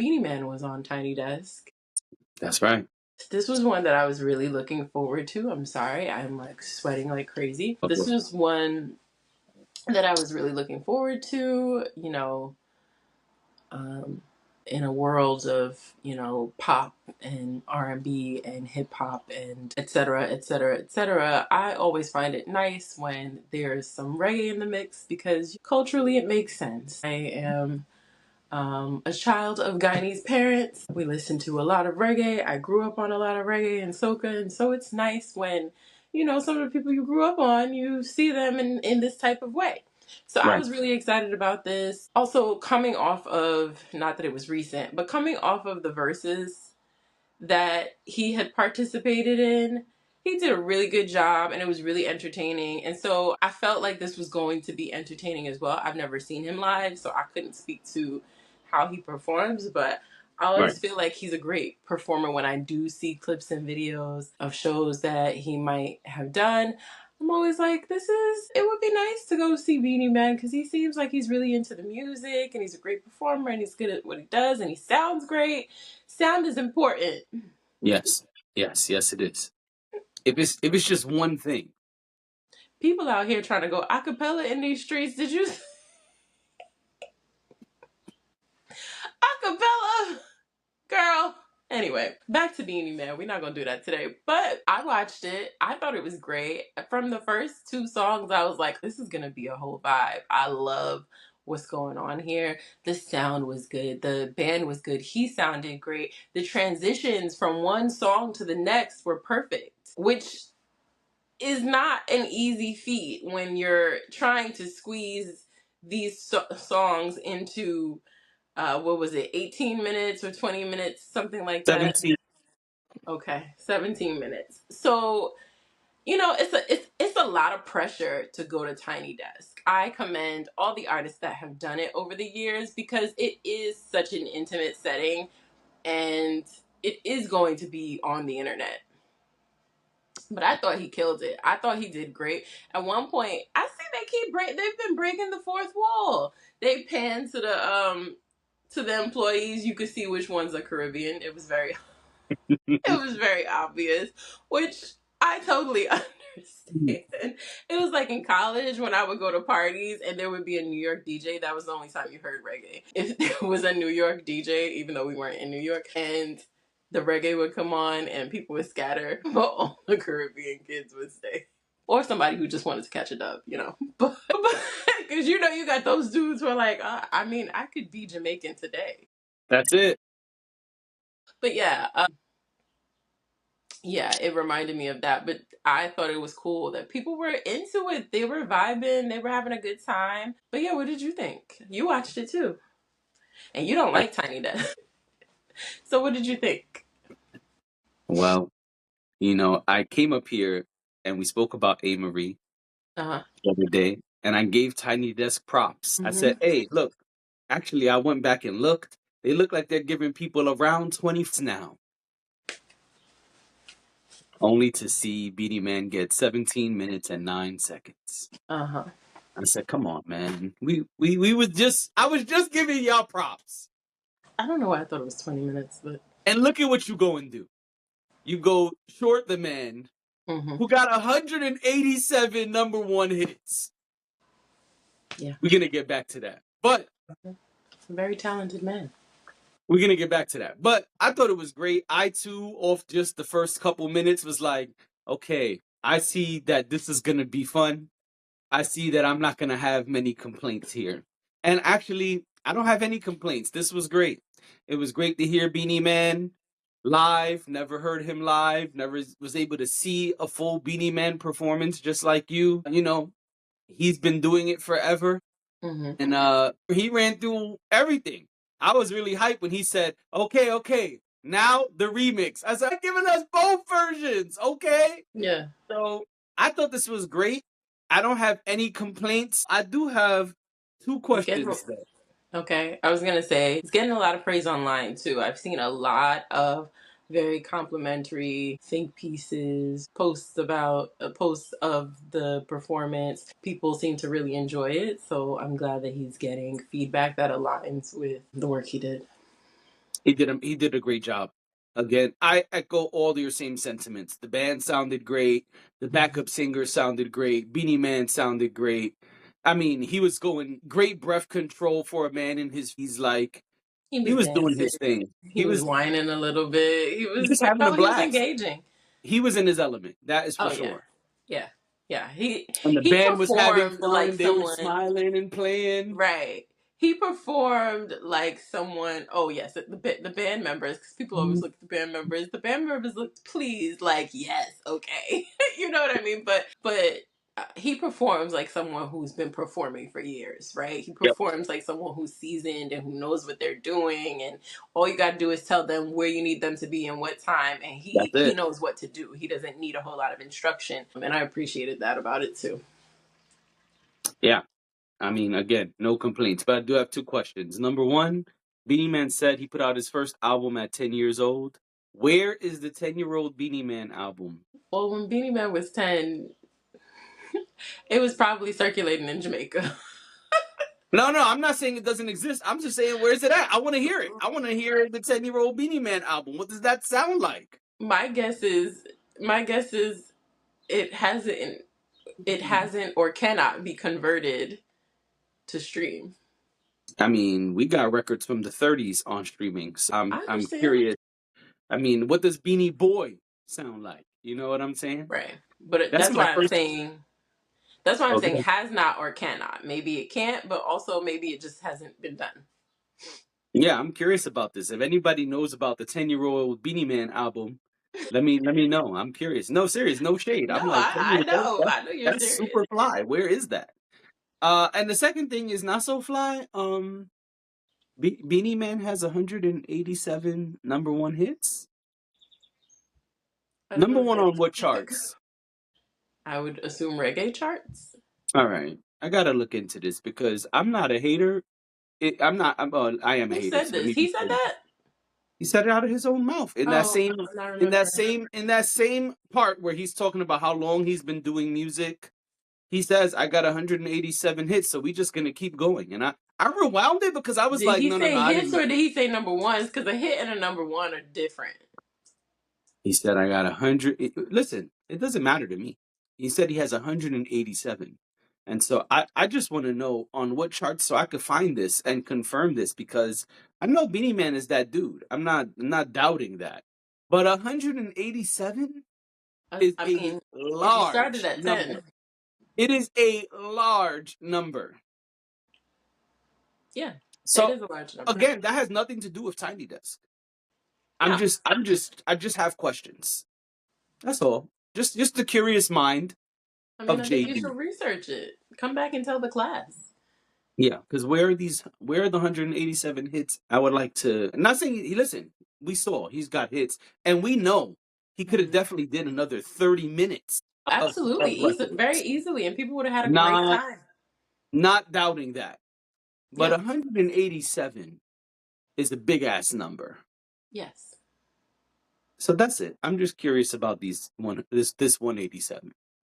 Beenie Man was on Tiny Desk. That's right. This was one that I was really looking forward to. I'm sorry, I'm like sweating like crazy. This was one that I was really looking forward to, um, in a world of, pop and R&B and hip hop and et cetera, et cetera, et cetera. I always find it nice when there's some reggae in the mix because culturally it makes sense. I am a child of Guyanese parents. We listen to a lot of reggae. I grew up on a lot of reggae and soca, and so it's nice when, some of the people you grew up on, you see them in this type of way. So I Right. was really excited about this. Also, coming off of, not that it was recent, but coming off of the verses that he had participated in, he did a really good job and it was really entertaining. And so I felt like this was going to be entertaining as well. I've never seen him live, so I couldn't speak to how he performs, but I Right. always feel like he's a great performer when I do see clips and videos of shows that he might have done. I'm always like, it would be nice to go see Beenie Man because he seems like he's really into the music and he's a great performer and he's good at what he does and he sounds great. Sound is important. Yes. Yes, it is. If it's just one thing. People out here trying to go a cappella in these streets. Did you a cappella? Girl. Anyway, back to Beenie Man. We're not gonna do that today. But I watched it. I thought it was great. From the first two songs, I was like, this is gonna be a whole vibe. I love what's going on here. The sound was good. The band was good. He sounded great. The transitions from one song to the next were perfect, which is not an easy feat when you're trying to squeeze these songs into what was it, 18 minutes or 20 minutes, something like that. 17. Okay, 17 minutes. So it's a lot of pressure to go to Tiny Desk. I commend all the artists that have done it over the years because it is such an intimate setting and it is going to be on the internet. But I thought he killed it. I thought he did great. At one point, I see they've been breaking the fourth wall. They pan to the employees. You could see which ones are Caribbean. It was very obvious, which I totally understand. It was like in college when I would go to parties and there would be a New York DJ. That was the only time you heard reggae. If there was a New York DJ, even though we weren't in New York, and the reggae would come on and people would scatter, but all the Caribbean kids would stay. Or somebody who just wanted to catch a dub, But because you got those dudes who are like, I could be Jamaican today. That's it. But yeah, it reminded me of that. But I thought it was cool that people were into it. They were vibing. They were having a good time. But yeah, what did you think? You watched it too. And you don't like Tiny Desk. So what did you think? Well, I came up here and we spoke about A. Marie Uh-huh. the other day, and I gave Tiny Desk props. I said, Mm-hmm. hey, look, actually, I went back and looked. They look like they're giving people around 20 now. Only to see Beenie Man get 17 minutes and 9 seconds. Uh-huh. I said, come on, man. I was just giving y'all props. I don't know why I thought it was 20 minutes, but And look at what you go and do. You go short the man who got 187 number one hits. Yeah. We're going to get back to that. But a very talented man. we're going to get back to that. But I thought it was great. I, too, off just the first couple minutes, was like, okay, I see that this is going to be fun. I see that I'm not going to have many complaints here. And actually, I don't have any complaints. This was great. It was great to hear Beenie Man live. Never heard him live. Never was able to see a full Beenie Man performance just like you. He's been doing it forever. Mm-hmm. And he ran through everything. I was really hyped when he said, okay, now the remix. I said, giving us both versions, okay? Yeah. So I thought this was great. I don't have any complaints. I do have two questions, though. Okay. I was going to say, it's getting a lot of praise online, too. I've seen a lot of very complimentary think pieces, posts of the performance. People seem to really enjoy it. So I'm glad that he's getting feedback that aligns with the work he did. He did a great job. Again, I echo all your same sentiments. The band sounded great. The backup singer sounded great. Beanie Man sounded great. I mean, he was going great breath control for a man in his. He He was was doing dancing. his thing. He was whining a little bit. Just having a He was blast. engaging. He was in his element. That is for Oh yeah, sure. yeah, yeah. He And the he band was having performed like fun. They were someone. smiling and playing. Right. He performed like someone. Oh yes, the band members. Because people always look at the band members. The band members looked pleased, like yes, okay, you know what I mean. But he performs like someone who's been performing for years, right? He Yep, performs like someone who's seasoned and who knows what they're doing, and all you got to do is tell them where you need them to be and what time, and that's he it. knows what to do. He doesn't need a whole lot of instruction, and I appreciated that about it too. Yeah. I mean, again, no complaints. But I do have two questions. Number one, Beanie Man said he put out his first album at 10 years old. Where is the 10-year-old Beanie Man album? Well, when Beanie Man was 10, it was probably circulating in Jamaica. No, no, I'm not saying it doesn't exist. I'm just saying, where's it at? I want to hear it. I want to hear the 10-year-old Beanie Man album. What does that sound like? my guess is my guess is it hasn't or cannot be converted to stream. I mean, we got records from the 30s on streaming. So I I'm understand. curious. I mean, what does Beanie Boy sound like? You know what I'm saying? Right. But That's that's my why I'm first. saying that's why I'm saying Okay. has not or cannot. Maybe it can't, but also maybe it just hasn't been done. Yeah, I'm curious about this. If anybody knows about the 10-year-old Beanie Man album, let me know. I'm curious. No, serious, no shade. No, I'm like 10 years old. I know you're That's serious. super fly. Where is that? And the second thing is not so fly. Beanie Man has 187 number one hits. I was Number gonna one say on what charts? I would assume reggae charts. All right, I gotta look into this because I'm not a hater. I'm not. I am a Who hater. said So let this? me He be said clear. that? He said it out of his own mouth in that Oh, same I'm not in that remembering. same in that same part where he's talking about how long he's been doing music. He says, "I got 187 hits, so we just gonna keep going." And I rewound it because I was Did like, he "No, no, no, say I hits didn't." or did he say number ones? Because a hit and a number one are different. He said, "I got 100." Listen, it doesn't matter to me. He said he has 187, and so I just want to know on what charts so I could find this and confirm this because I know Beanie Man is that dude. I'm not doubting that, but 187 is I a mean, if you started large at number. 10, It is a large number. yeah, it So is a large number. again, that has nothing to do with Tiny Desk. No, I just have questions. That's all. Just the curious mind I mean, of I think you JB. should research it. Come back and tell the class. Yeah, because where are the 187 hits? I would like to. I'm not saying listen, we saw he's got hits, and we know he could have Mhm. definitely did another 30 minutes Absolutely, of easy, very records. easily, and people would have had a great Not time. not doubting that. But Yeah, 187 is a big ass number. yes. So that's it. I'm just curious about this 187.